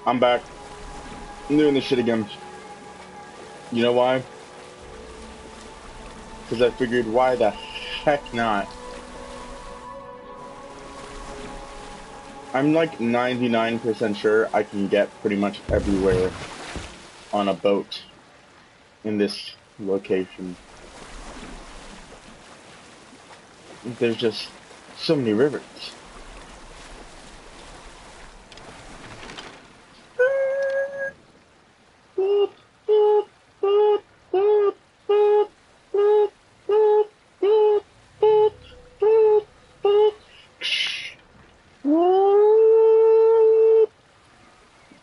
I'm back. I'm doing this shit again. You know why? Because I figured, why the heck not? I'm like 99% sure I can get pretty much everywhere on a boat in this location. There's just so many rivers.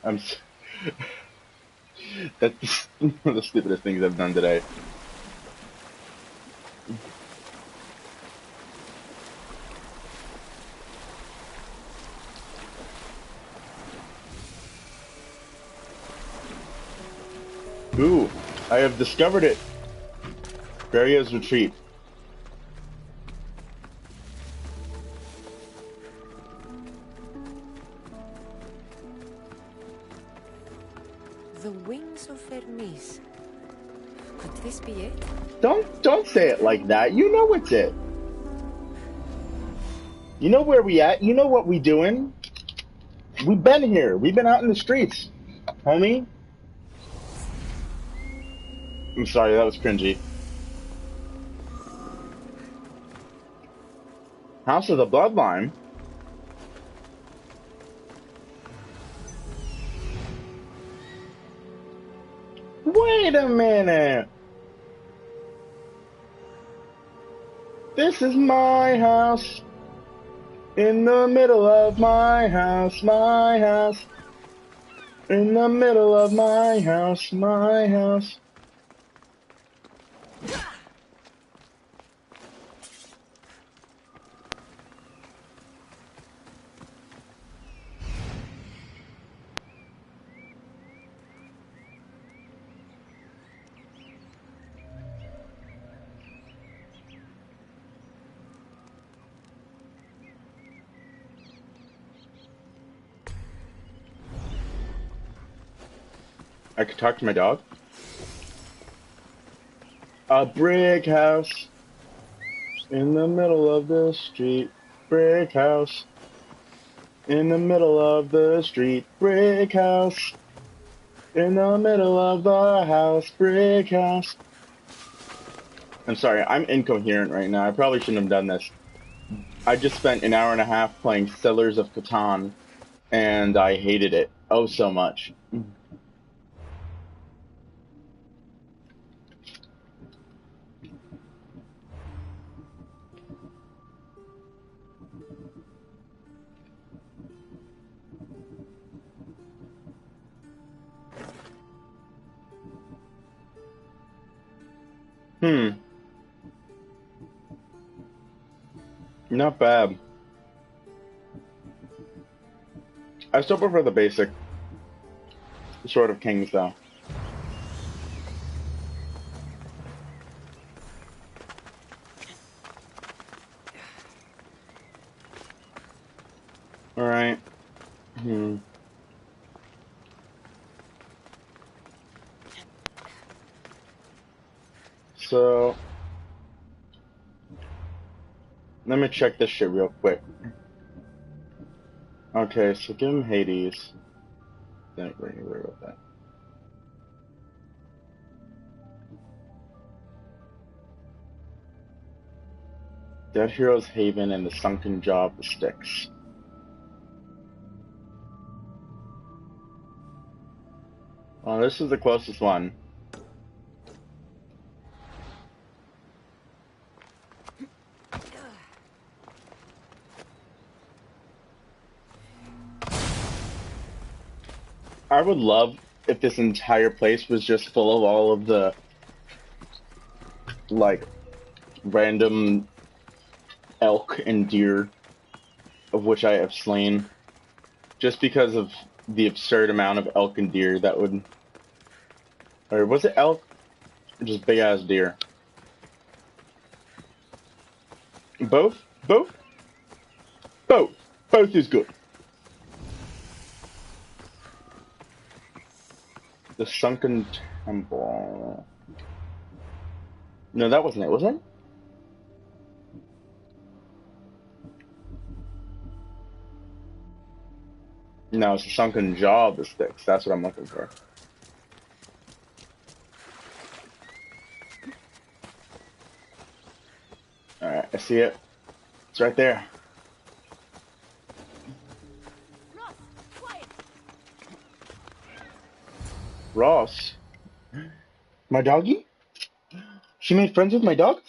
I'm s That's one of the stupidest things I've done today. Ooh, I have discovered it. Varia's retreat. The wings of Hermes. Could this be it? Don't say it like that. You know it's it. You know where we at. You know what we doing. We've been here. We've been out in the streets, homie. I'm sorry, that was cringy. House of the Bloodline. Wait a minute. This is my house. In the middle of my house, my house. In the middle of my house, my house. I could talk to my dog. A brick house in the middle of the street. Brick house in the middle of the street. Brick house in the middle of the house. Brick house. I'm sorry, I'm incoherent right now. I probably shouldn't have done this. I just spent an hour and a half playing Settlers of Catan, and I hated it. Oh, so much. Hmm. Not bad. I still prefer the basic Sword of Kings, though. Alright. Hmm. So, let me check this shit real quick. Okay, so give him Hades. Then we're gonna worry about that. Dead Hero's Haven and the Sunken Jaw of the Styx. Well, this is the closest one. I would love if this entire place was just full of all of the, like, random elk and deer of which I have slain. Just because of the absurd amount of elk and deer that would... Or was it elk? Or just big-ass deer? Both? Both? Both. Both is good. The Sunken Temple. No, that wasn't it, was it? No, it's the Sunken Jaw of the Styx. That's what I'm looking for. Alright, I see it. It's right there. Ross, quiet. Ross. My doggy? She made friends with my dog?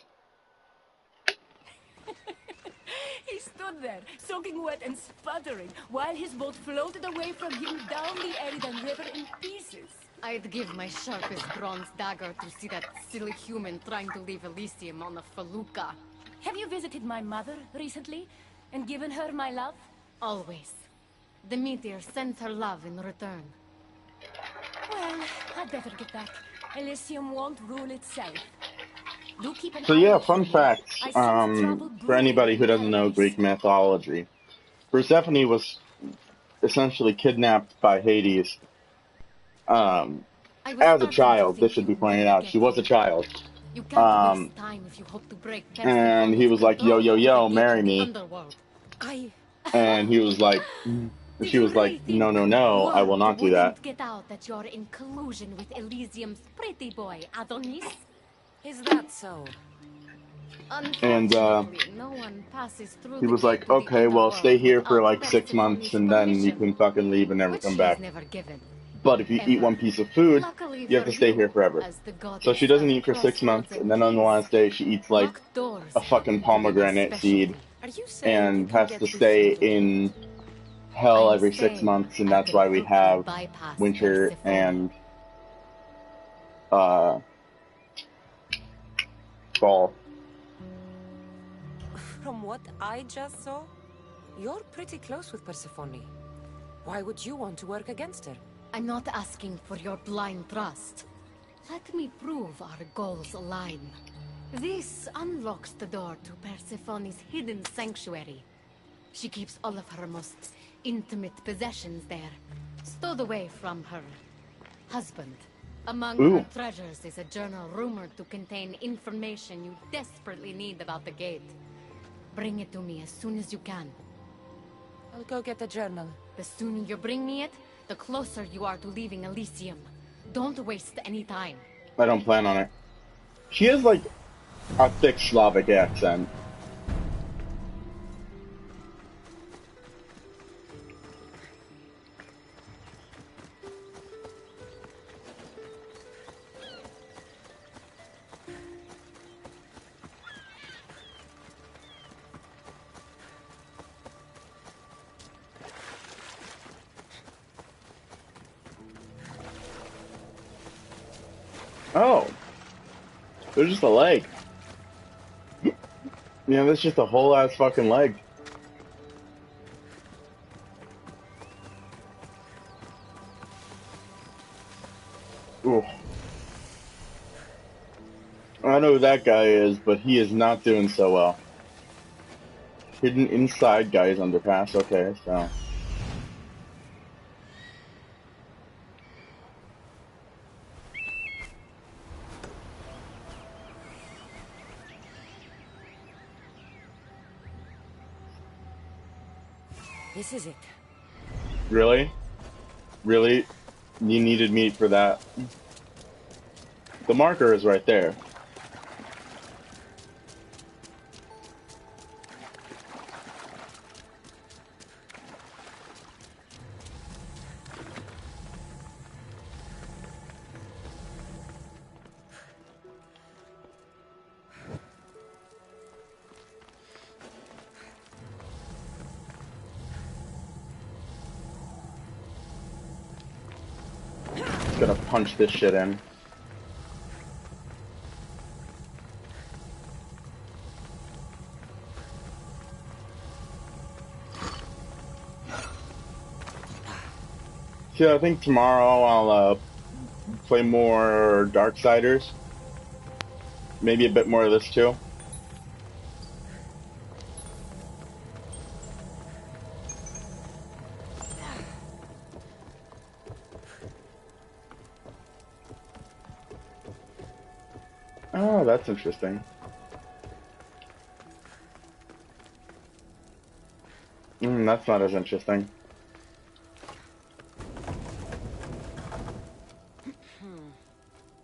He stood there, soaking wet and sputtering, while his boat floated away from him down the Eridan River in pieces. I'd give my sharpest bronze dagger to see that silly human trying to leave Elysium on a felucca. Have you visited my mother recently, and given her my love? Always. The meteor sends her love in return. Well, I'd better get back. Elysium won't rule itself. Do keep an So eye yeah, out for fun me. fact, I sense trouble for brewing anybody who in doesn't know paradise. Greek mythology, Persephone was essentially kidnapped by Hades, um, I was as a starting to child. This think should you be would pointed never out. get She was a here. child. You can't Um, waste time if you hope to break and he Persephone's was like, yo, control yo, over yo, the gate to marry the me. underworld. I... And he was like, Did she you was like, really no, think no, no, I will word not do that. wouldn't get out that you're in collusion with Elysium's pretty boy, Adonis? Is that so? And Unfortunately, no one passes through he the was gate like, to the okay, well, stay underworld here for without like 6 months Persephone's and then you permission, can fucking leave and never which come she has back. never given. But if you eat Ever. one piece of food, Luckily you have for to stay here you, forever. as the So she goddess doesn't of eat for six crossroads months, and and then on the peace. last day she eats like Locked doors a fucking happen to be my pomegranate seed specialty. Are you saying you and can has get to through stay the gate? in hell I'm every six saying months, and I that's can why we quickly have bypass winter Persephone. and uh, fall. From what I just saw, you're pretty close with Persephone. Why would you want to work against her? I'm not asking for your blind trust. Let me prove our goals align. This unlocks the door to Persephone's hidden sanctuary. She keeps all of her most intimate possessions there, stowed away from her husband. Among her Ooh, treasures is a journal rumored to contain information you desperately need about the gate. Bring it to me as soon as you can. I'll go get the journal. The sooner you bring me it, the closer you are to leaving Elysium. Don't waste any time. I don't plan on it. She has like a thick Slavic accent. Oh, there's just a leg. Yeah, that's just a whole ass fucking leg. Ooh. I don't know who that guy is, but he is not doing so well. Hidden inside guy's underpass. Okay, so. This is it. Really? Really? You needed me for that? The marker is right there. Gonna punch this shit in. Yeah, I think tomorrow I'll play more Darksiders. Maybe a bit more of this too. Oh, that's interesting. That's not as interesting.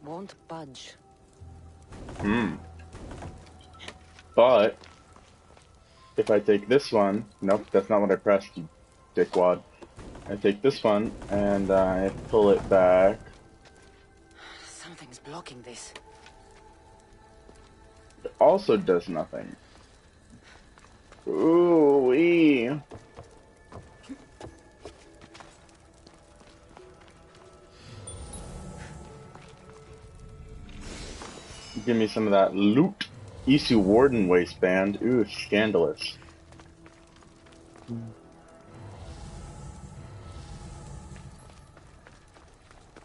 Won't budge. But if I take this one, nope, that's not what I pressed, you dickwad. I take this one and I pull it back. Something's blocking this. It also does nothing. Ooh wee. Give me some of that loot. Isu Warden waistband. Ooh, scandalous.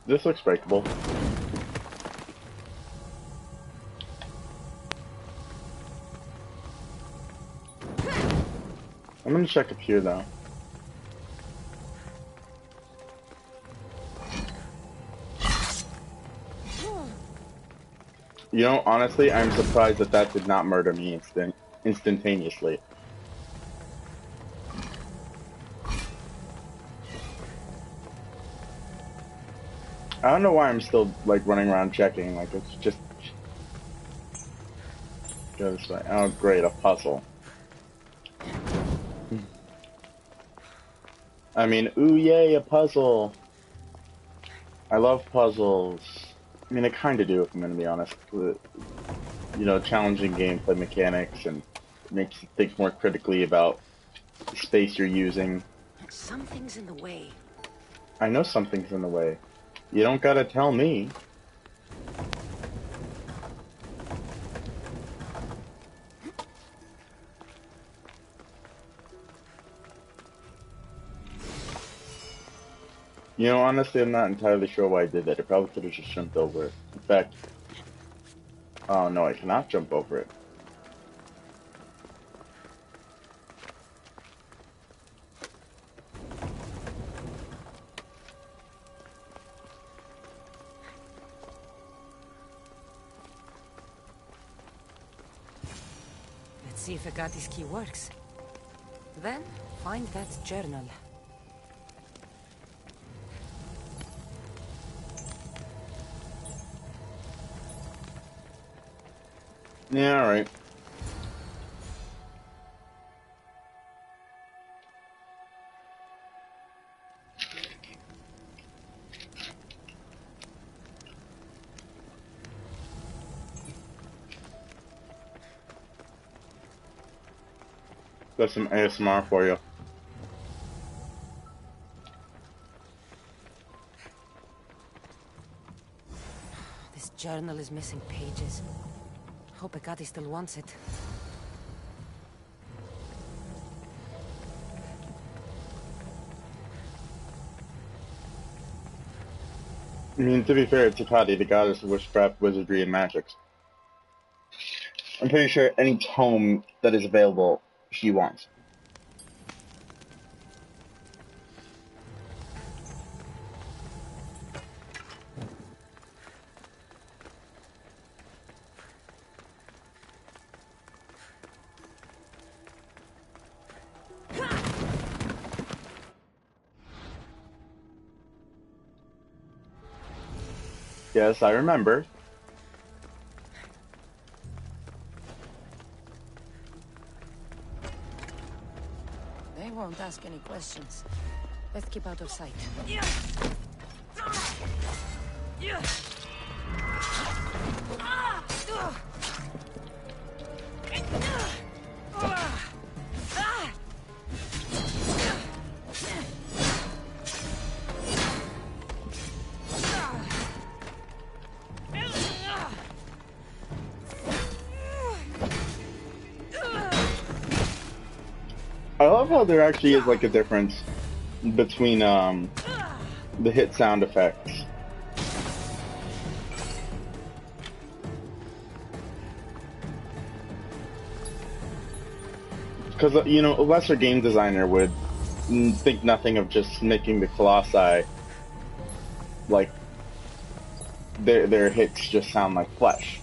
This looks breakable. I'm gonna check up here though. You know, honestly, I'm surprised that that did not murder me instantaneously. I don't know why I'm still, like, running around checking, like, it's just... Go this way. Oh, great, a puzzle. I mean, ooh, yay, a puzzle! I love puzzles. I mean, I kinda do, if I'm gonna be honest. You know, challenging gameplay mechanics, and makes you think more critically about the space you're using. Something's in the way. I know something's in the way. You don't gotta tell me. You know, honestly, I'm not entirely sure why I did that. I probably could have just jumped over it. In fact... Oh, no, I cannot jump over it. Let's see if Agati's key works. Then, find that journal. Yeah, alright. Got some ASMR for you. This journal is missing pages. Hope Agati still wants it. I mean, to be fair, it's Hecate, the goddess of witchcraft, wizardry, and magics. I'm pretty sure any tome that is available, she wants. Yes, I remember. They won't ask any questions. Let's keep out of sight. I love how there actually is like a difference between the hit sound effects. Because, you know, a lesser game designer would think nothing of just making the Colossi, like, their hits just sound like flesh.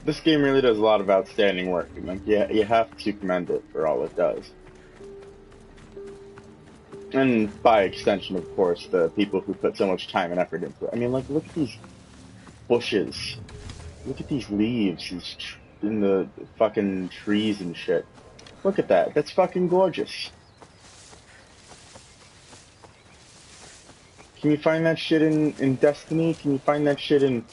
this game really does a lot of outstanding work, and like, yeah, you have to commend it for all it does. And by extension, of course, the people who put so much time and effort into it. I mean, like, look at these bushes. Look at these leaves in the fucking trees and shit. Look at that. That's fucking gorgeous. Can you find that shit in Destiny? Can you find that shit in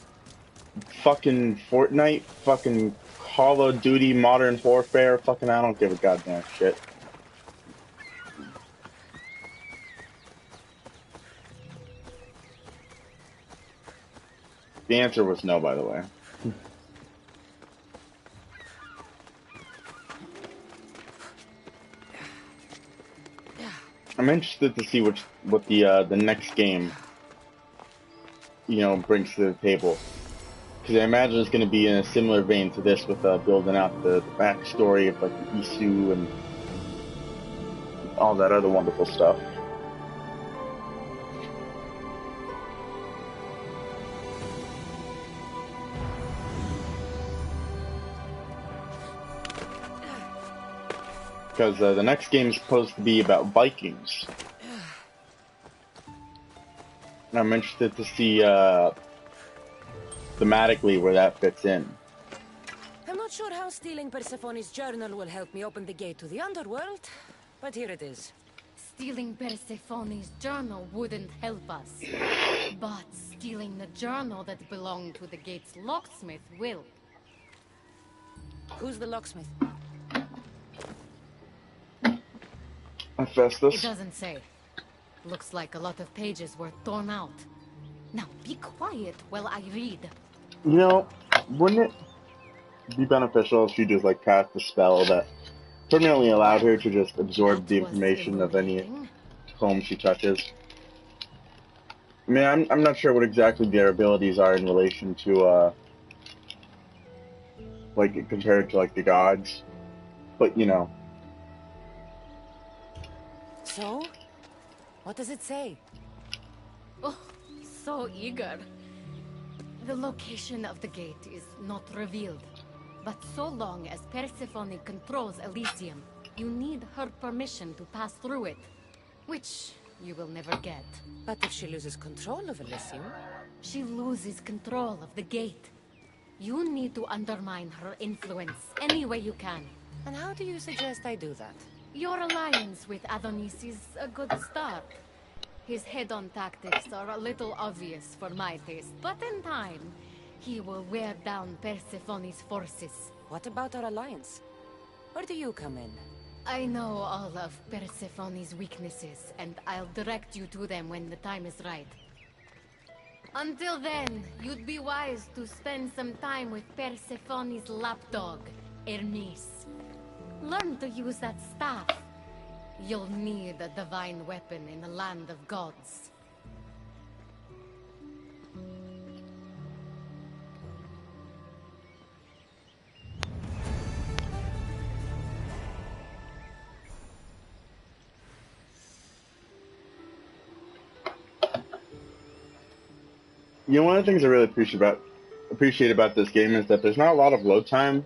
fucking Fortnite? Fucking Call of Duty Modern Warfare? Fucking I don't give a goddamn shit. The answer was no, by the way. I'm interested to see what the next game, you know, brings to the table. Because I imagine it's going to be in a similar vein to this, with building out the backstory of like the Isu and all that other wonderful stuff. Because the next game is supposed to be about Vikings. And I'm interested to see thematically where that fits in. I'm not sure how stealing Persephone's journal will help me open the gate to the underworld, but here it is. Stealing Persephone's journal wouldn't help us. But stealing the journal that belonged to the gate's locksmith will. Who's the locksmith? It Festus. doesn't say. Looks like a lot of pages were torn out. Now be quiet while I read. You know, wouldn't it be beneficial if she just like cast a spell that permanently allowed her to just absorb the information of any home she touches? I mean, I'm not sure what exactly their abilities are in relation to like compared to like the gods, but you know. So? What does it say? Oh, so eager. The location of the gate is not revealed. But so long as Persephone controls Elysium, you need her permission to pass through it. Which you will never get. But if she loses control of Elysium? She loses control of the gate. You need to undermine her influence any way you can. And how do you suggest I do that? Your alliance with Adonis is a good start. His head-on tactics are a little obvious for my taste, but in time, he will wear down Persephone's forces. What about our alliance? Where do you come in? I know all of Persephone's weaknesses, and I'll direct you to them when the time is right. Until then, you'd be wise to spend some time with Persephone's lapdog, Hermes. Learn to use that staff. You'll need a divine weapon in the land of gods. You know, one of the things I really appreciate about this game is that there's not a lot of load time,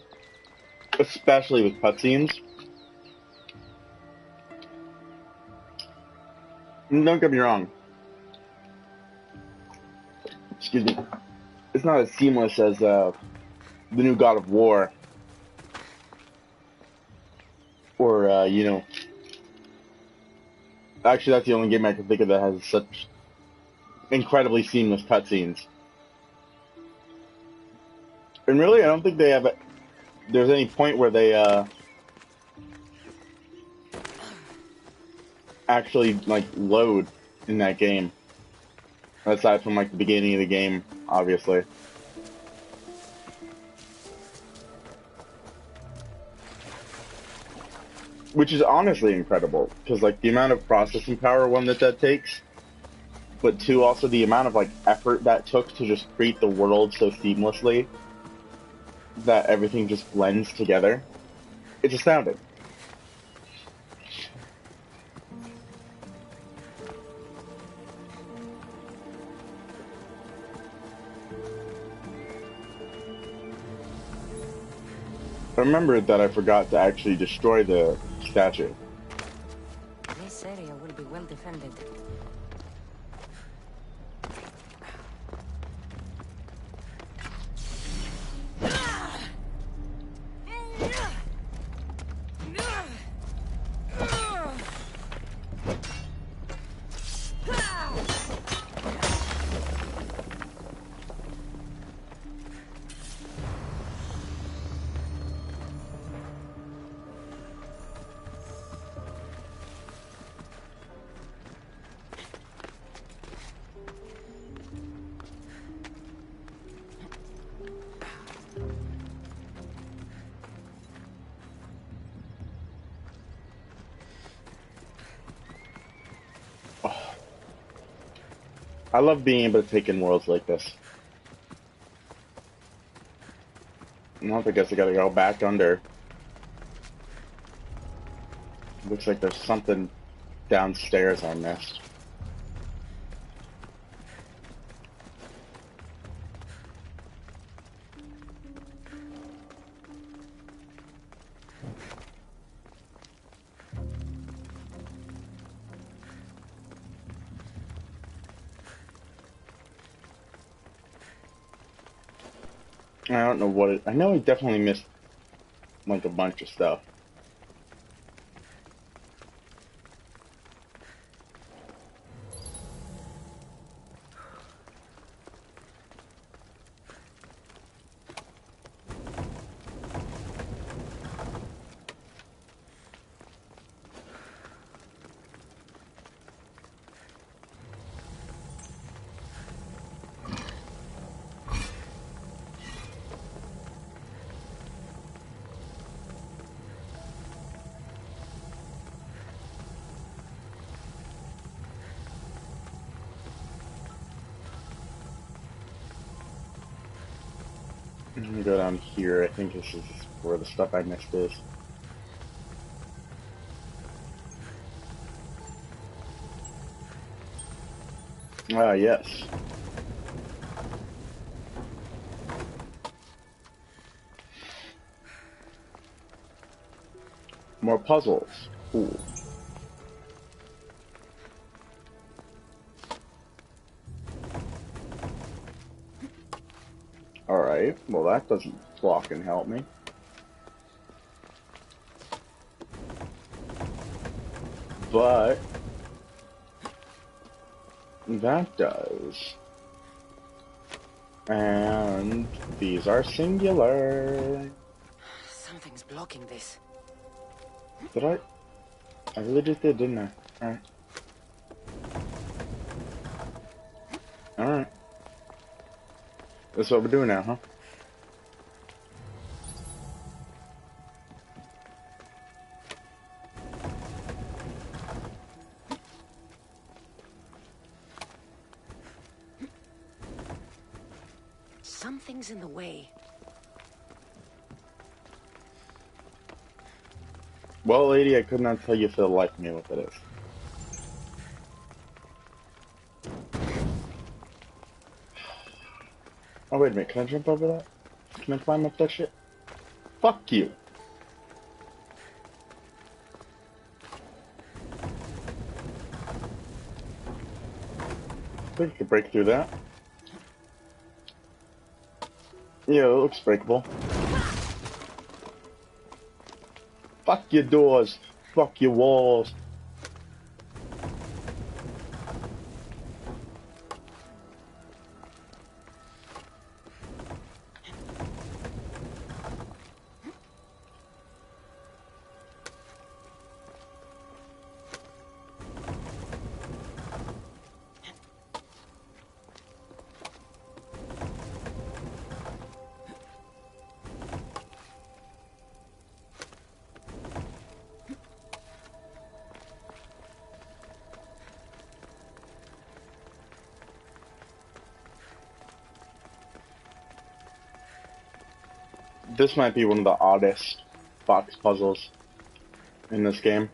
especially with cutscenes. And don't get me wrong. Excuse me. It's not as seamless as the new God of War, or you know. Actually, that's the only game I can think of that has such incredibly seamless cutscenes. And really, I don't think they have. There's any point where they actually like load in that game, aside from like the beginning of the game, obviously. Which is honestly incredible, because like the amount of processing power, one, that takes, but two, also the amount of like effort that took to just create the world so seamlessly that everything just blends together. It's astounding. I remembered that I forgot to actually destroy the statue. This area will be well defended. I love being able to take in worlds like this. Now I guess I gotta go back under. Looks like there's something downstairs I missed. I don't know what it... I know I definitely missed, like, a bunch of stuff. I'm gonna go down here. I think this is where the stuff I missed is. Ah, yes. More puzzles. Cool. Alright, well that doesn't block and help me. But that does. And these are singular. Something's blocking this. Did I? I really just did, didn't I? Alright. Alright. That's what we're doing now, huh? Something's in the way. Well, lady, I could not tell you for the life of me what that is. Oh, wait a minute. Can I jump over that? Can I climb up that shit? Fuck you. I think I could break through that. Yeah, it looks breakable. Fuck your doors. Fuck your walls. This might be one of the oddest box puzzles in this game.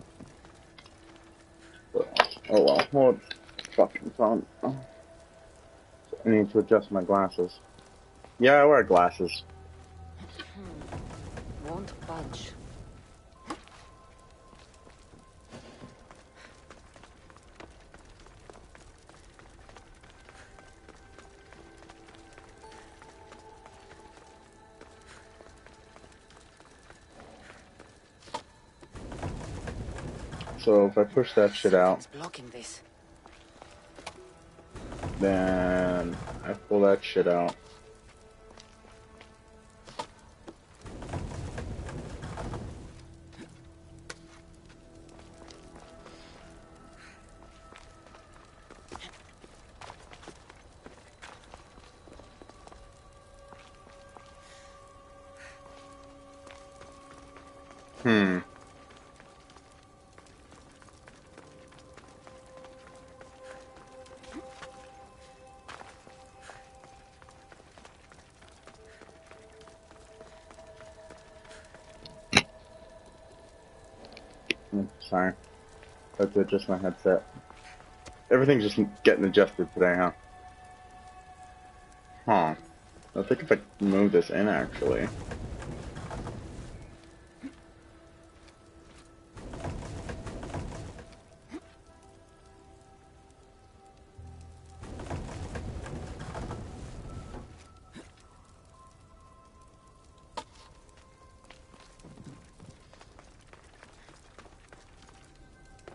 But, oh well, hold fucking phone. I need to adjust my glasses. Yeah, I wear glasses. Won't budge. So if I push that shit out, Something's blocking this. then I pull that shit out. Hmm. Sorry. That's it, just my headset. Everything's just getting adjusted today, huh? Huh. I think if I move this in, actually.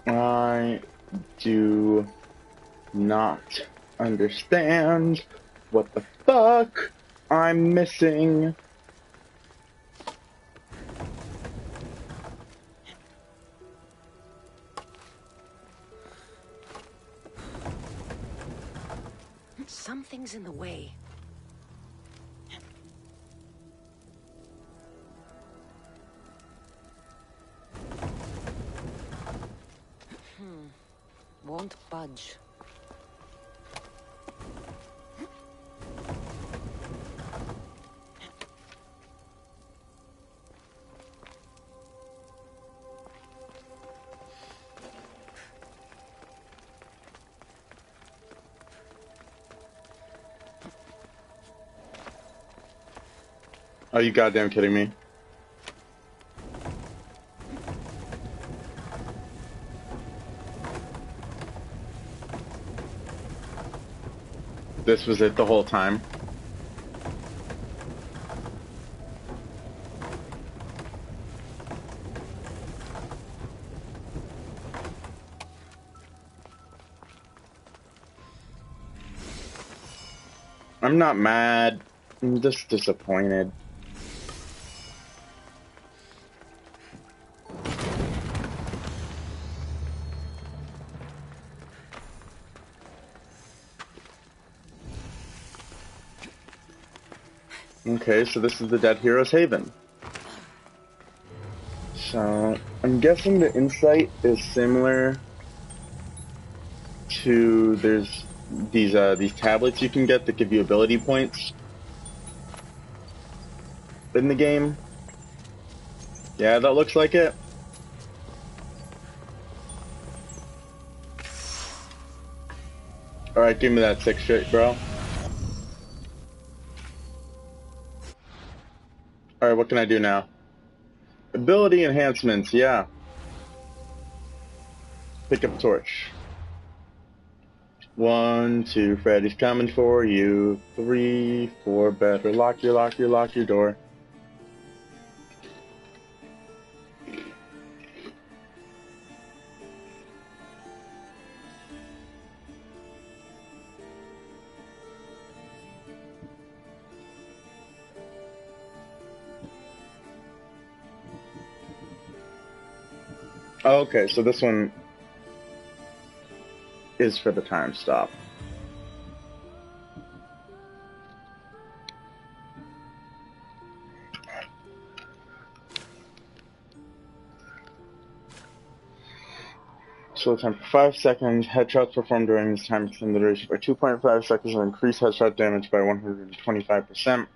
I do not understand what the fuck I'm missing. Something's in the way. Won't budge. Are you goddamn kidding me? This was it the whole time? I'm not mad. I'm just disappointed. Okay, so this is the Dead Hero's Haven. So, I'm guessing the insight is similar to, there's these tablets you can get that give you ability points in the game. Yeah, that looks like it. Alright, give me that sick shit, bro. Alright, what can I do now? Ability enhancements, yeah. Pick up a torch. 1, 2, Freddy's coming for you. 3, 4, better lock your door. Okay, so this one is for the time stop. Slow time for 5 seconds. Headshots performed during this time extend the duration by 2.5 seconds and increase headshot damage by 125%.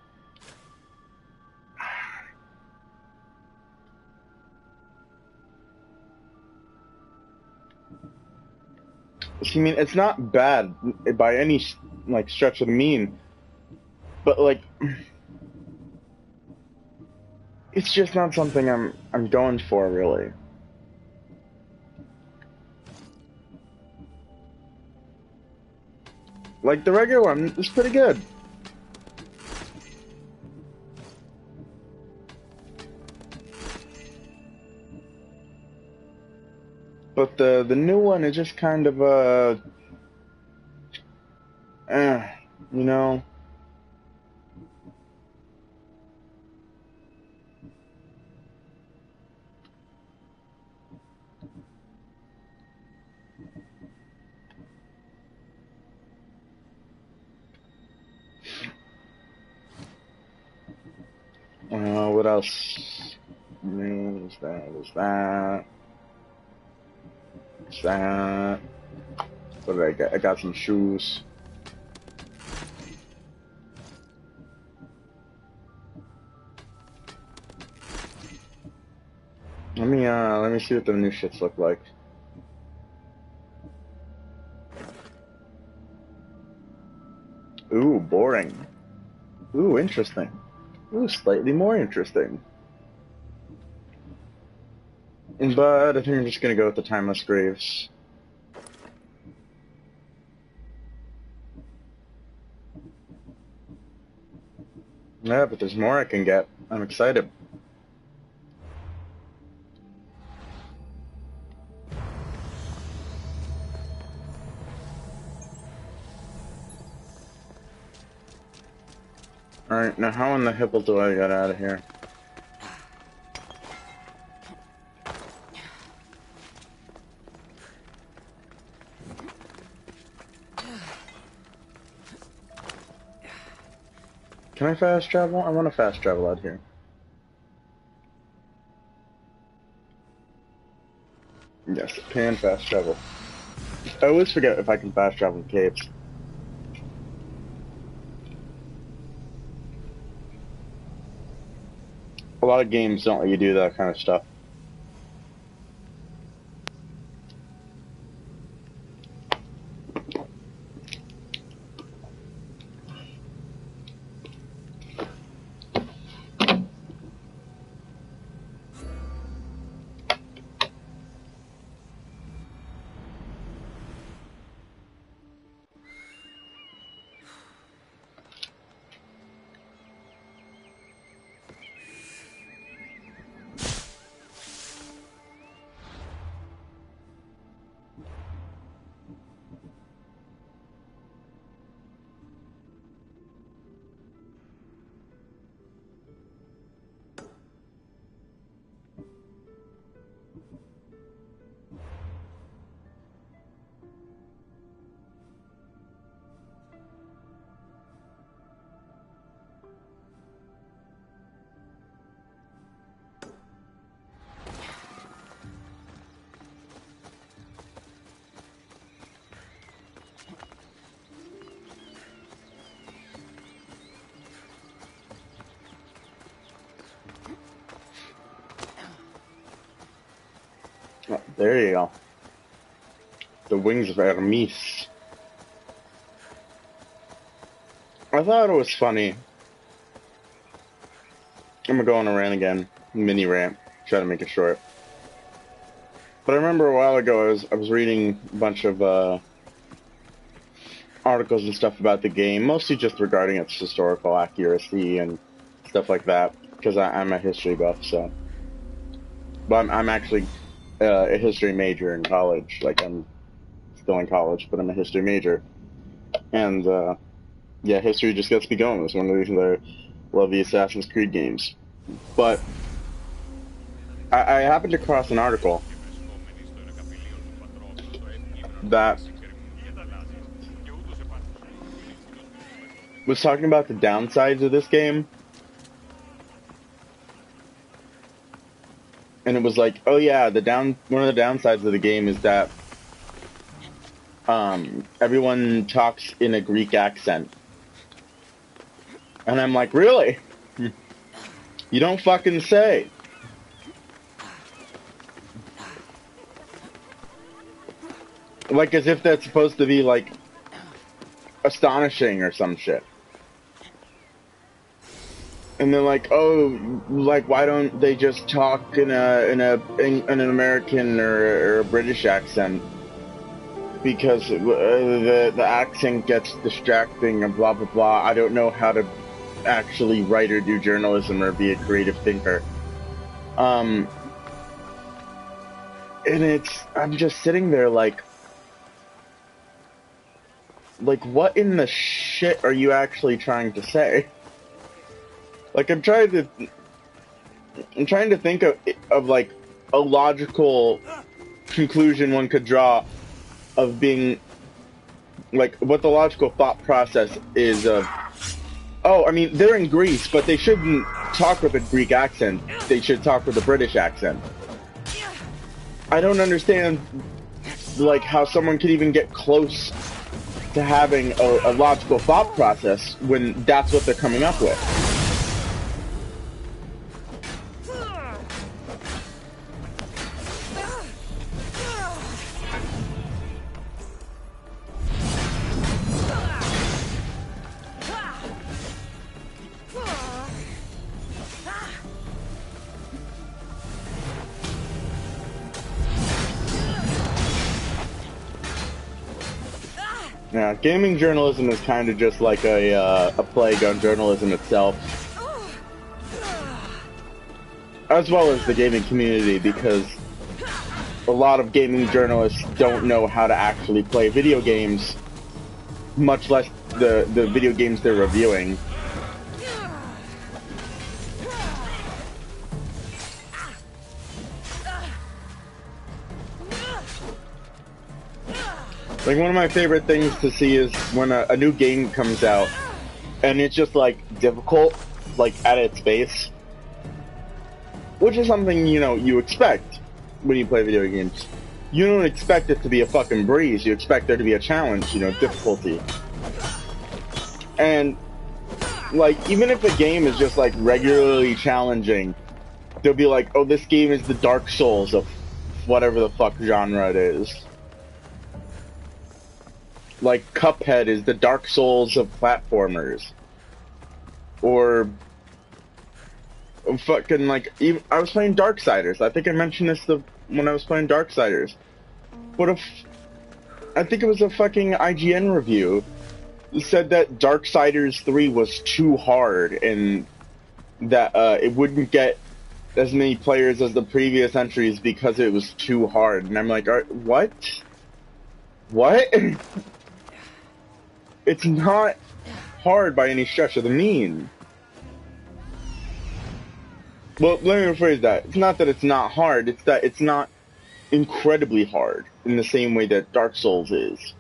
See, I mean, it's not bad by any like stretch of the mean, but like, it's just not something I'm going for really. Like the regular one is pretty good. But the new one is just kind of you know. What else? Is that? Is that? Is that? What did I get? I got some shoes. Let me see what the new shits look like. Ooh, boring. Ooh, interesting. Ooh, slightly more interesting. But I think I'm just gonna go with the Timeless Graves. Yeah, but there's more I can get. I'm excited. Alright, now how in the hipple do I get out of here? Can I fast travel? I want to fast travel out here. Yes, I can fast travel. I always forget if I can fast travel in caves. A lot of games don't let you do that kind of stuff. Oh, there you go. The wings of Hermes. I thought it was funny. I'm gonna go on a rant again. Mini rant. Try to make it short. But I remember a while ago I was reading a bunch of articles and stuff about the game, mostly just regarding its historical accuracy and stuff like that, because I'm a history buff, so. But I'm actually a history major in college. Like, I'm still in college, but I'm a history major. And, yeah, history just gets me going. It's one of the reasons I love the Assassin's Creed games. But I happened to cross an article that was talking about the downsides of this game. And it was like, oh yeah, one of the downsides of the game is that everyone talks in a Greek accent. And I'm like, really? You don't fucking say. Like as if that's supposed to be like astonishing or some shit. And they're like, oh, like why don't they just talk in an American or a British accent? Because the accent gets distracting and blah blah blah. I don't know how to actually write or do journalism or be a creative thinker. And I'm just sitting there like what in the shit are you actually trying to say? Like I'm trying to think of like a logical conclusion one could draw of being like what the logical thought process is of, oh, I mean they're in Greece, but they shouldn't talk with a Greek accent. They should talk with a British accent. I don't understand like how someone could even get close to having a logical thought process when that's what they're coming up with. Yeah, gaming journalism is kind of just like a plague on journalism itself, as well as the gaming community, because a lot of gaming journalists don't know how to actually play video games, much less the video games they're reviewing. Like, one of my favorite things to see is when a new game comes out, and it's just, like, difficult, like, at its base. Which is something, you know, you expect when you play video games. You don't expect it to be a fucking breeze, you expect there to be a challenge, you know, difficulty. And, like, even if a game is just, like, regularly challenging, they'll be like, oh, this game is the Dark Souls of whatever the fuck genre it is. Like, Cuphead is the Dark Souls of platformers. Or fucking, like, even, I was playing Darksiders. I think I mentioned this when I was playing Darksiders. What if... I think it was a fucking IGN review. It said that Darksiders 3 was too hard, and that it wouldn't get as many players as the previous entries because it was too hard. And I'm like, what? What? It's not hard by any stretch of the mean. Well, let me rephrase that. It's not that it's not hard, it's that it's not incredibly hard in the same way that Dark Souls is.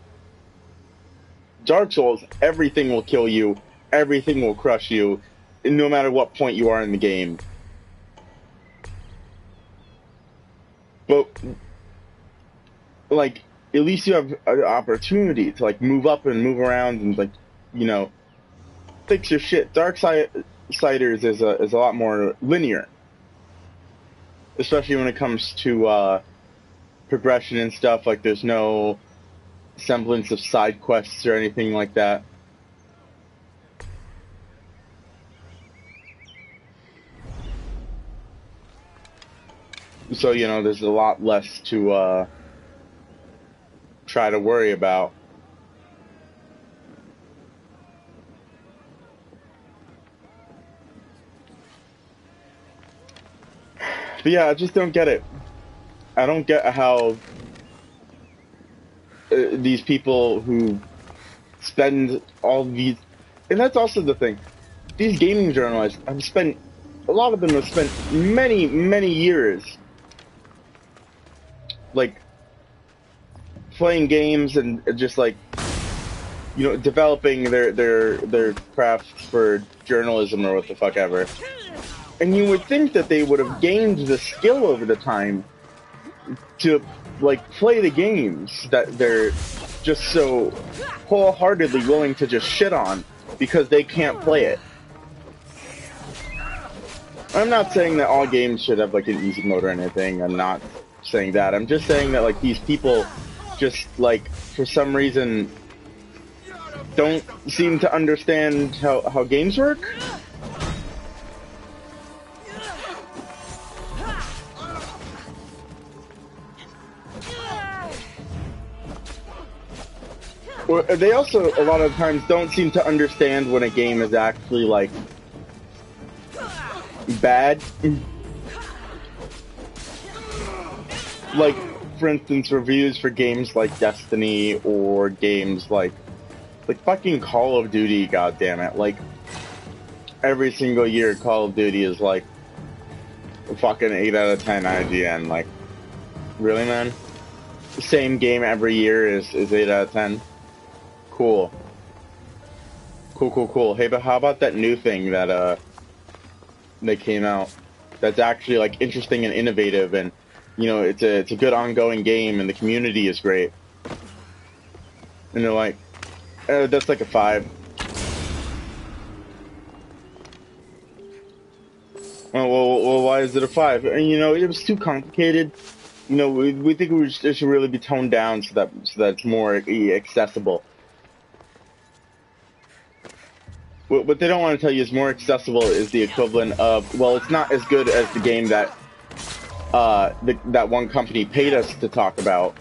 Dark Souls, everything will kill you, everything will crush you, no matter what point you are in the game. But, like, at least you have an opportunity to, like, move up and move around and, like, you know, fix your shit. Darksiders is a lot more linear. Especially when it comes to, progression and stuff. Like, there's no semblance of side quests or anything like that. So, you know, there's a lot less to, try to worry about. But yeah, I just don't get it. I don't get how these people who spend all these... And that's also the thing. These gaming journalists have spent... A lot of them have spent many, many years, like, playing games and just, like, you know, developing their craft for journalism or what the fuck ever. And you would think that they would have gained the skill over the time to, like, play the games that they're just so wholeheartedly willing to just shit on because they can't play it. I'm not saying that all games should have, like, an easy mode or anything. I'm not saying that. I'm just saying that, like, these people just, like, for some reason don't seem to understand how games work. Or they also a lot of times don't seem to understand when a game is actually like bad. Like, for instance, reviews for games like Destiny or games like fucking Call of Duty, goddammit. Like, every single year Call of Duty is like a fucking 8 out of 10 IGN. Like, really, man? The same game every year is 8 out of 10? Cool. Cool. Hey, but how about that new thing that came out that's actually like interesting and innovative, and you know, it's a good ongoing game and the community is great. And they're like, that's like a 5. Well, why is it a 5? And, you know, it was too complicated. You know, we think it should really be toned down so that it's more accessible. What they don't want to tell you is more accessible is the equivalent of, well, it's not as good as the game that that one company paid us to talk about.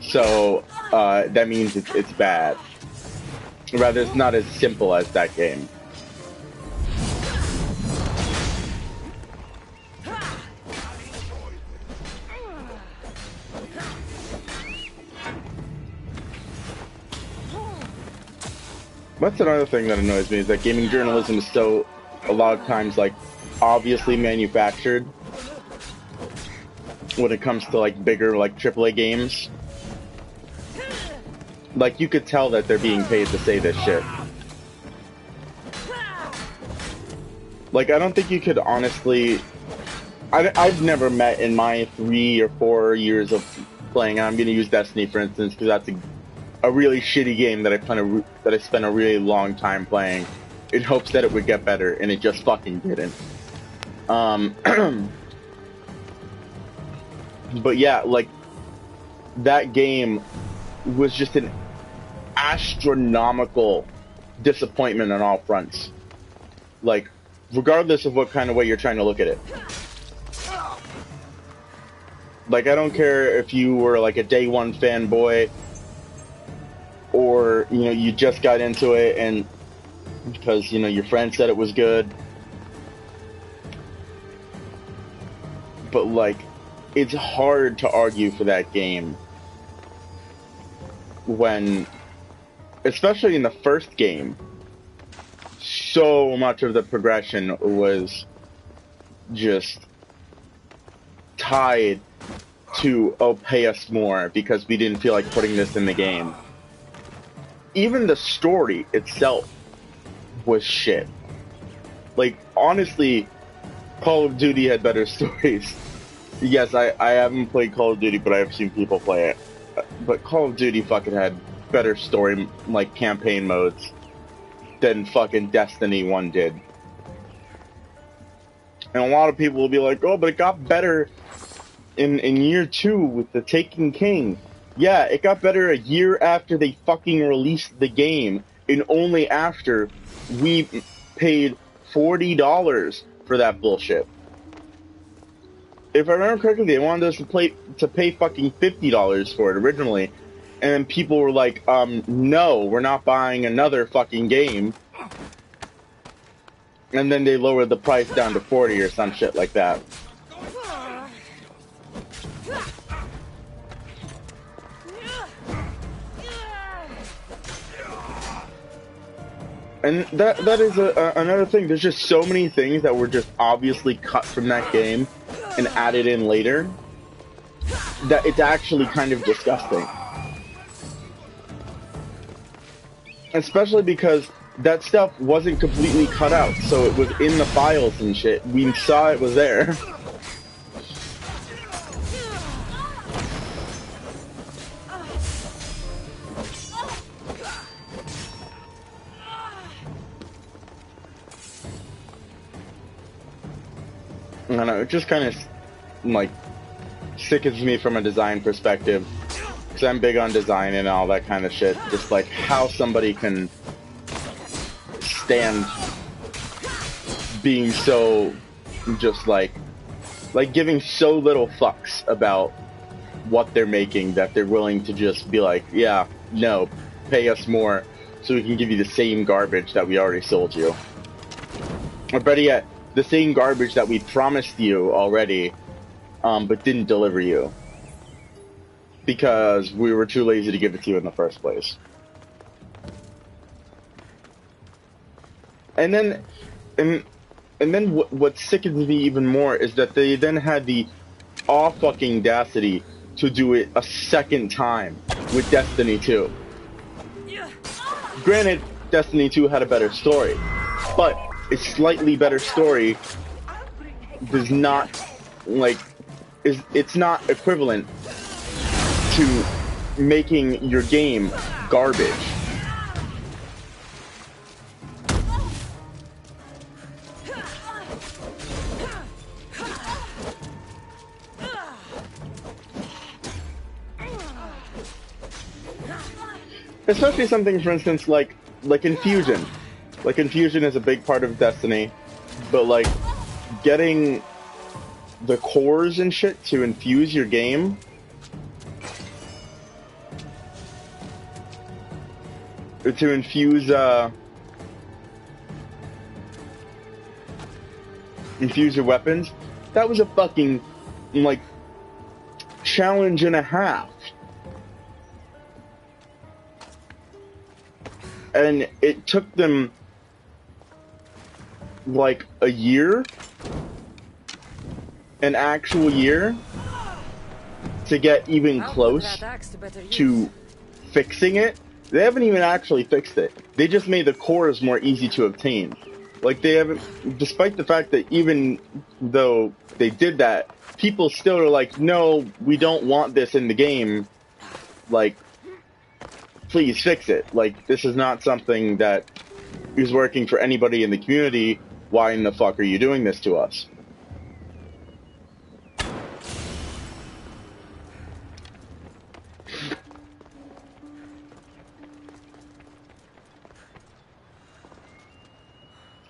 So that means it's bad. Rather, it's not as simple as that game. That's another thing that annoys me, is that gaming journalism is so, a lot of times, like, obviously manufactured when it comes to, like, bigger, like, AAA games. Like, you could tell that they're being paid to say this shit. Like, I don't think you could honestly... I've never met in my 3 or 4 years of playing, and I'm going to use Destiny, for instance, because that's a really shitty game that I spent a really long time playing in hopes that it would get better, and it just fucking didn't. But yeah, like, that game was just an astronomical disappointment on all fronts. Like, regardless of what kind of way you're trying to look at it. Like, I don't care if you were like a day one fanboy, or, you know, you just got into it and because, you know, your friend said it was good. But, like, it's hard to argue for that game when, especially in the first game, so much of the progression was just tied to, oh, pay us more because we didn't feel like putting this in the game. Even the story itself was shit. Like, honestly, Call of Duty had better stories. Yes, I haven't played Call of Duty, but I have seen people play it. But Call of Duty fucking had better story, like, campaign modes than fucking Destiny 1 did. And a lot of people will be like, oh, but it got better in year 2 with the Taken King. Yeah, it got better a year after they fucking released the game, and only after we paid $40 for that bullshit. If I remember correctly, they wanted us to pay fucking $50 for it originally, and then people were like, no, we're not buying another fucking game. And then they lowered the price down to 40 or some shit like that. And that is another thing. There's just so many things that were just obviously cut from that game and added in later that it's actually kind of disgusting. Especially because that stuff wasn't completely cut out, so it was in the files and shit. We saw it was there. I don't know, it just kind of, like, sickens me from a design perspective. Because I'm big on design and all that kind of shit. Just, like, how somebody can stand being so, just, like, giving so little fucks about what they're making that they're willing to just be like, yeah, no, pay us more so we can give you the same garbage that we already sold you. Or better yet, the same garbage that we promised you already, but didn't deliver you. Because we were too lazy to give it to you in the first place. And then, what sickens me even more is that they then had the fucking audacity to do it a second time with Destiny 2. Granted, Destiny 2 had a better story, but a slightly better story does not, like, it's not equivalent to making your game garbage. Especially something, for instance, like Infusion. Like, Infusion is a big part of Destiny, but, like, getting the cores and shit to infuse your game, to infuse your weapons, that was a fucking, like, challenge and a half. And it took them, like, a year, an actual year, to get even close to fixing it. They haven't even actually fixed it. They just made the cores more easy to obtain. Like, they haven't, despite the fact that even though they did that, people still are like, no, we don't want this in the game. Like, please fix it. Like, this is not something that is working for anybody in the community. Why in the fuck are you doing this to us?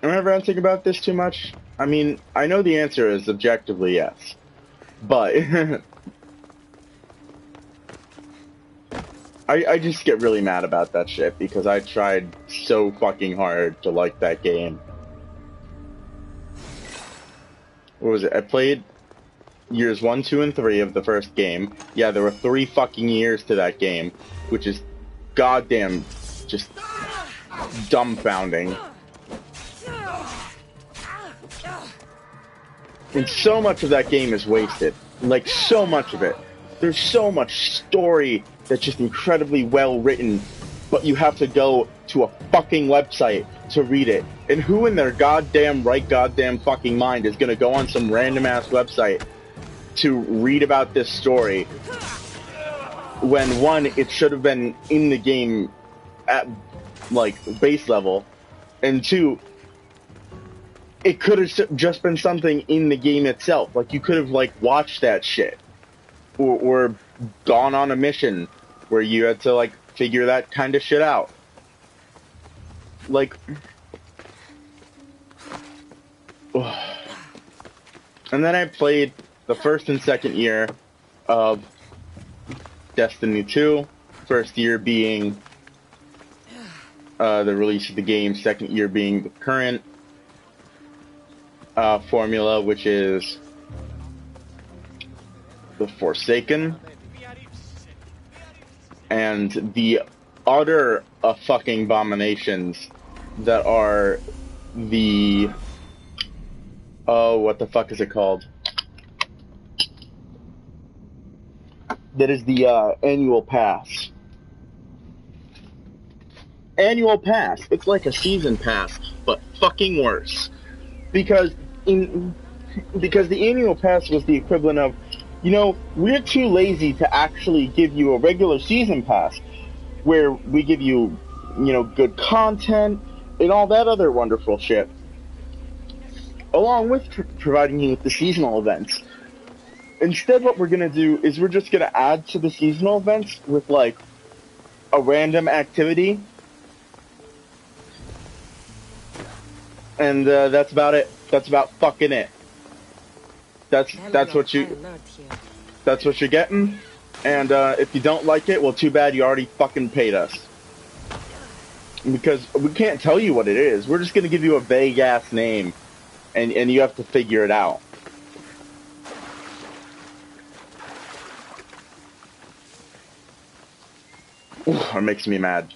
Am I ranting about this too much? I mean, I know the answer is objectively yes. But I just get really mad about that shit because I tried so fucking hard to like that game. What was it? I played years 1, 2, and 3 of the first game. Yeah, there were 3 fucking years to that game, which is goddamn just dumbfounding. And so much of that game is wasted. Like, so much of it. There's so much story that's just incredibly well written, but you have to go to a fucking website to read it. And who in their goddamn right goddamn fucking mind is gonna go on some random ass website to read about this story when, one, it should have been in the game at, like, base level, and 2, it could have just been something in the game itself. Like, you could have, like, watched that shit. Or gone on a mission where you had to, like, figure that kind of shit out. Like... And then I played the first and second year of Destiny 2. First year being the release of the game, second year being the current formula, which is the Forsaken, and the utter fucking abominations that are the what the fuck is it called? That is the annual pass. Annual pass. It's like a season pass, but fucking worse. Because the annual pass was the equivalent of, you know, we're too lazy to actually give you a regular season pass where we give you, you know, good content and all that other wonderful shit, along with providing you with the seasonal events. Instead, what we're going to do is we're just going to add to the seasonal events with, like, a random activity. And that's about it. That's about fucking it. That's what you're getting. And if you don't like it, well, too bad, you already fucking paid us. Because we can't tell you what it is. We're just gonna give you a vague-ass name, and you have to figure it out. Ooh, that makes me mad.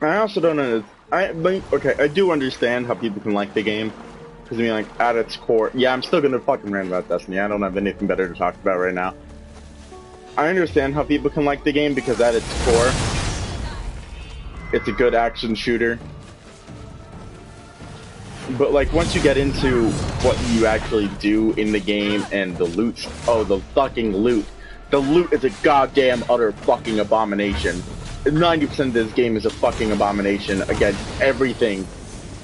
I also don't know. I do understand how people can like the game, because I mean, like, at its core, yeah, I'm still gonna fucking rant about Destiny. I don't have anything better to talk about right now. I understand how people can like the game because at its core, it's a good action shooter. But like, once you get into what you actually do in the game and the loot, oh, the fucking loot. The loot is a goddamn utter fucking abomination. 90% of this game is a fucking abomination against everything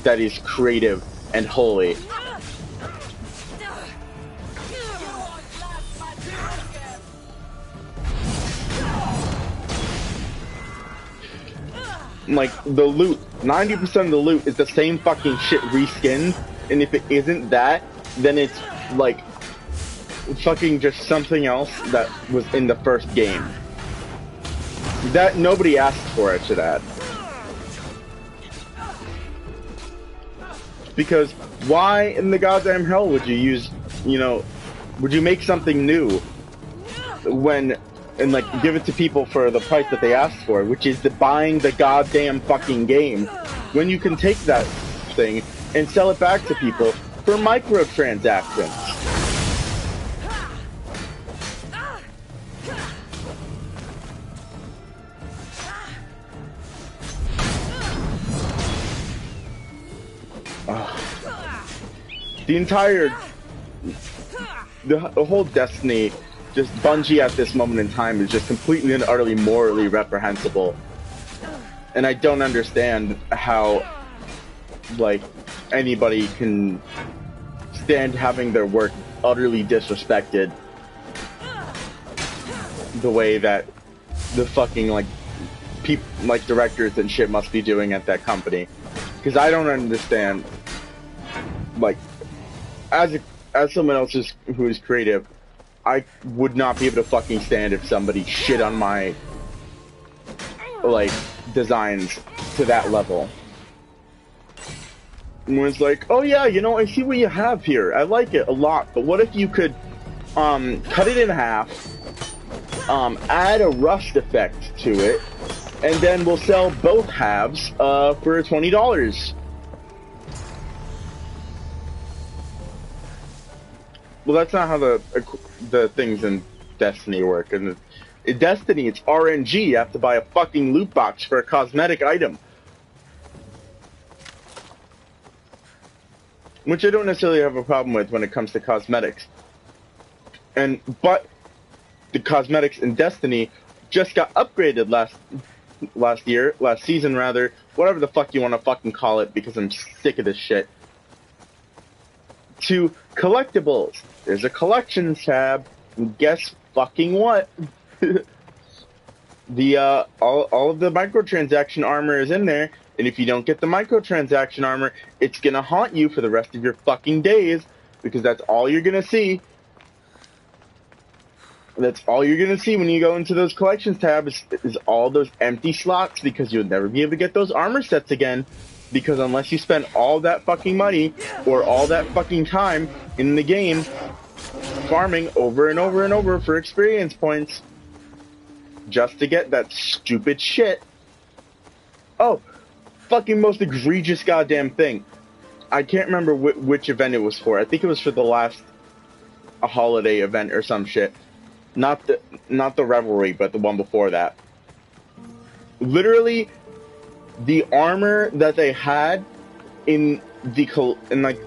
that is creative and holy. Like, the loot, 90% of the loot is the same fucking shit reskinned, and if it isn't that, then it's like fucking just something else that was in the first game. That nobody asked for, I should add. Because why in the goddamn hell would you use, would you make something new and like give it to people for the price that they asked for, which is buying the goddamn fucking game, when you can take that thing and sell it back to people for microtransactions? The whole Destiny, just Bungie at this moment in time is just completely and utterly morally reprehensible. And I don't understand how, like, anybody can stand having their work utterly disrespected the way that the fucking, like, directors and shit must be doing at that company. Because I don't understand, like, as someone else who is creative, I would not be able to fucking stand if somebody shit on my, like, designs to that level. And was like, oh yeah, I see what you have here. I like it a lot, but what if you could, cut it in half, add a rust effect to it, and then we'll sell both halves, for $20. Well, that's not how the things in Destiny work. And in Destiny, it's RNG. You have to buy a fucking loot box for a cosmetic item. Which I don't necessarily have a problem with when it comes to cosmetics. But the cosmetics in Destiny just got upgraded last season, whatever the fuck you want to fucking call it, because I'm sick of this shit, to collectibles. There's a collections tab, and guess fucking what? All of the microtransaction armor is in there, and if you don't get the microtransaction armor, it's gonna haunt you for the rest of your fucking days, because that's all you're gonna see. That's all you're gonna see when you go into those collections tabs is all those empty slots, because you'll never be able to get those armor sets again. Because unless you spend all that fucking money or all that fucking time in the game farming over and over and over for experience points just to get that stupid shit. Oh, fucking most egregious goddamn thing. I can't remember which event it was for. I think it was for the last holiday event or some shit. not the Revelry, but the one before that. Literally, the armor that they had in like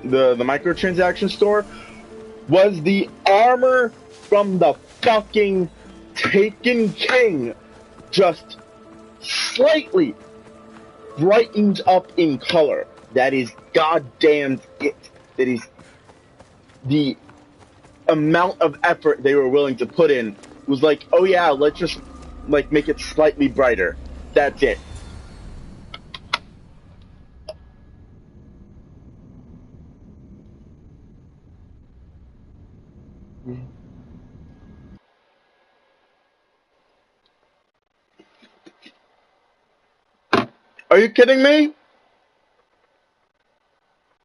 the microtransaction store was the armor from the fucking Taken King, just slightly brightened up in color. That is goddamn it. That is the amount of effort they were willing to put in. Was like, oh yeah, let's just like make it slightly brighter. That's it. Are you kidding me?